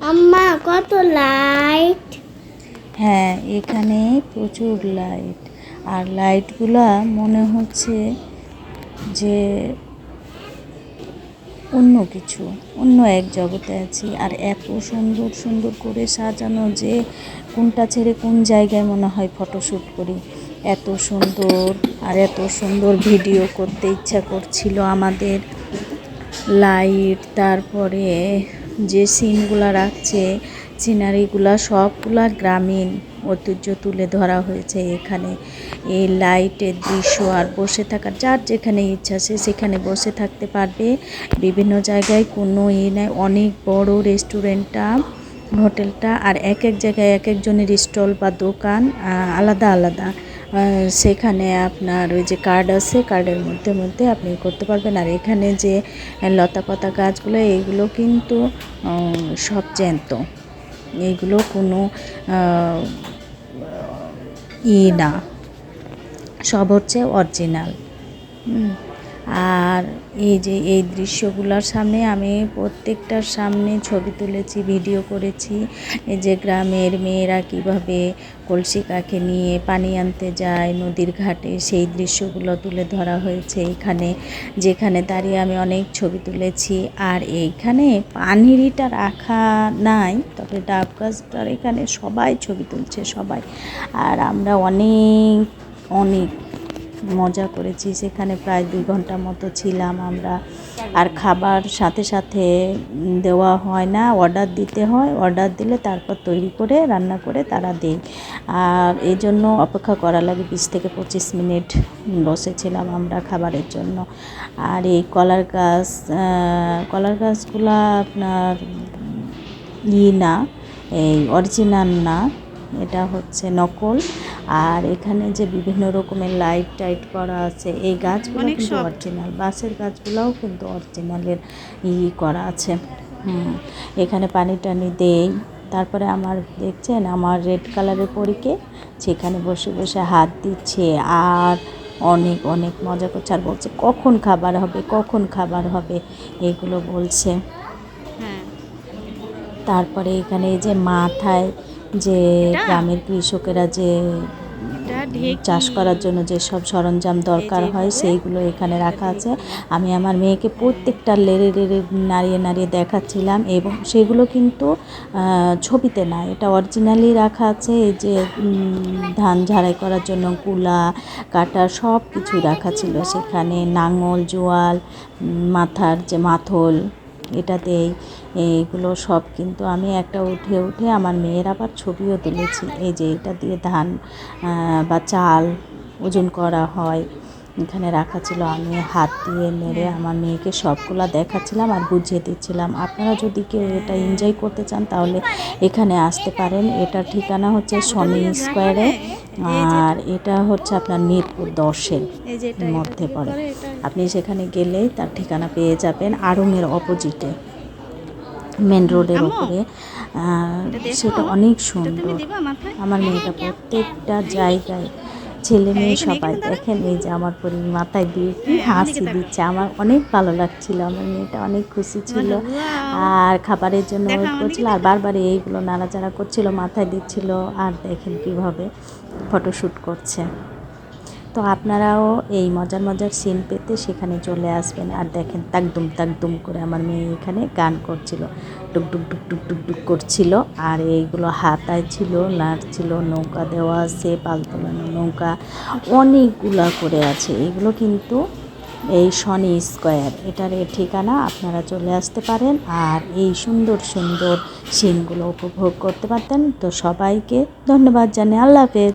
আম্মা কত লাইট। হ্যাঁ, এখানে প্রচুর লাইট। আর লাইটগুলা মনে হচ্ছে যে অন্য কিছু, অন্য এক জগতে আছি। আর এত সুন্দর সুন্দর করে সাজানো যে কোনটা ছেড়ে কোন জায়গায় মনে হয় ফটোশ্যুট করি। এত সুন্দর, আর এত সুন্দর ভিডিও করতে ইচ্ছা করছিল আমাদের। লাইট, তারপরে যে সিনগুলা রাখছে, সিনারিগুলা সবগুলা গ্রামীণ ঐতিহ্য তুলে ধরা হয়েছে এখানে। এই লাইটের দৃশ্য, আর বসে থাকার, যার যেখানে ইচ্ছা সে সেখানে বসে থাকতে পারবে। বিভিন্ন জায়গায় কোনো নেই, অনেক বড় রেস্টুরেন্টটা, হোটেলটা। আর এক এক জায়গায় এক একজনের স্টল বা দোকান আলাদা আলাদা। সেখানে আপনার ওই যে কার্ড আছে, কার্ডের মধ্যে মধ্যে আপনি করতে পারবেন। আর এখানে যে লতা পাতা গাছগুলো, এইগুলো কিন্তু সব জ্যান্ত, এইগুলো কোনো না, সব হচ্ছে অরিজিনাল। আর এই যে এই দৃশ্যগুলোর সামনে আমি প্রত্যেকটার সামনে ছবি তুলেছি, ভিডিও করেছি। এই যে গ্রামের মেয়েরা কিভাবে কলসি কাঁখে নিয়ে পানি আনতে যায় নদীর ঘাটে, সেই দৃশ্যগুলো তুলে ধরা হয়েছে এখানে, যেখানে দাঁড়িয়ে আমি অনেক ছবি তুলেছি। আর এইখানে পানিরিটা রাখা নাই, তবে ডাব গাছটার এখানে সবাই ছবি তুলছে, সবাই। আর আমরা অনেক অনেক মজা করেছি সেখানে, প্রায় 2 ঘন্টা মতো ছিলাম আমরা। আর খাবার সাথে সাথে দেওয়া হয় না, অর্ডার দিতে হয়। অর্ডার দিলে তারপর তৈরি করে রান্না করে তারা দেয়। আর এই জন্য অপেক্ষা করা লাগে 20 থেকে 25 মিনিট বসেছিলাম আমরা খাবারের জন্য। আর এই কলার গাছগুলা আপনার না, এই অরিজিনাল না, এটা হচ্ছে নকল। আর এখানে যে বিভিন্ন রকমের লাইট টাইট করা আছে, এই গাছগুলো কিন্তু অরিজিনাল। বাসের গাছগুলোও কিন্তু অরিজিনালের করা আছে। এখানে পানি টানি দেই। তারপরে আমার দেখছেন আমার রেড কালারের পরীকে সেখানে বসে বসে হাত দিচ্ছে আর অনেক অনেক মজা করছে। আর বলছে কখন খাবার হবে, কখন খাবার হবে, এগুলো বলছে। তারপরে এখানে যে মাথায় যে গ্রামের কৃষকেরা যে চাষ করার জন্য যেসব সরঞ্জাম দরকার হয় সেইগুলো এখানে রাখা আছে। আমি আমার মেয়েকে প্রত্যেকটা লেড়ে লেড়ে নাড়িয়ে নাড়িয়ে দেখাচ্ছিলাম, এবং সেগুলো কিন্তু ছবিতে না, এটা অরিজিনালি রাখা আছে। এই যে ধান ঝাড়াই করার জন্য কুলা কাটা সব কিছুই রাখা ছিল সেখানে। নাঙল, জোয়াল, মাথার যে মাথল, এটাতেই এইগুলো সব কিন্তু আমি একটা উঠে উঠে আমার মেয়ের আবার ছবিও তুলেছি। এই যে এটা দিয়ে ধান বা চাল ওজন করা হয়, এখানে রাখা ছিল। আমি হাত দিয়ে নেড়ে আমার মেয়েকে সবগুলা দেখাচ্ছিলাম আর বুঝিয়ে দিচ্ছিলাম। আপনারা যদি কেউ এটা এনজয় করতে চান তাহলে এখানে আসতে পারেন। এটার ঠিকানা হচ্ছে শনি স্কোয়ারে, আর এটা হচ্ছে আপনার মিরপুর 10-এর মধ্যে পড়ে। আপনি সেখানে গেলেই তার ঠিকানা পেয়ে যাবেন, আড়ংয়ের অপোজিটে, মেন রোডের ওপরে। সেটা অনেক সুন্দর। আমার মেয়েটা প্রত্যেকটা জায়গায়, ছেলে মেয়ে সবাই দেখেন, এই যে আমার মাথায় দিয়ে কি হাসি দিচ্ছে, আমার অনেক ভালো লাগছিল। আমার মেয়েটা অনেক খুশি ছিল আর খাবারের জন্য ওয়েট করছিল, আর বারবার এইগুলো নাড়াচাড়া করছিল, মাথায় দিচ্ছিল। আর দেখেন কিভাবে ফটোশ্যুট করছে। তো আপনারাও এই মজার মজার সিন পেতে সেখানে চলে আসবেন। আর দেখেন তাকদুম তাকদুম করে আমার মেয়ে এখানে গান করছিল, টুকটুক টুকটুক টুকটুক করছিল। আর এইগুলো হাতায় ছিল, নাড়ছিল, নৌকা দেওয়া আছে, পালতোলানো নৌকা অনেকগুলা করে আছে। এগুলো কিন্তু এই শনি স্কোয়ার, এটার ঠিকানা। আপনারা চলে আসতে পারেন আর এই সুন্দর সুন্দর সিনগুলো উপভোগ করতে পারতেন। তো সবাইকে ধন্যবাদ জানাই, আল্লাহ হাফেজ।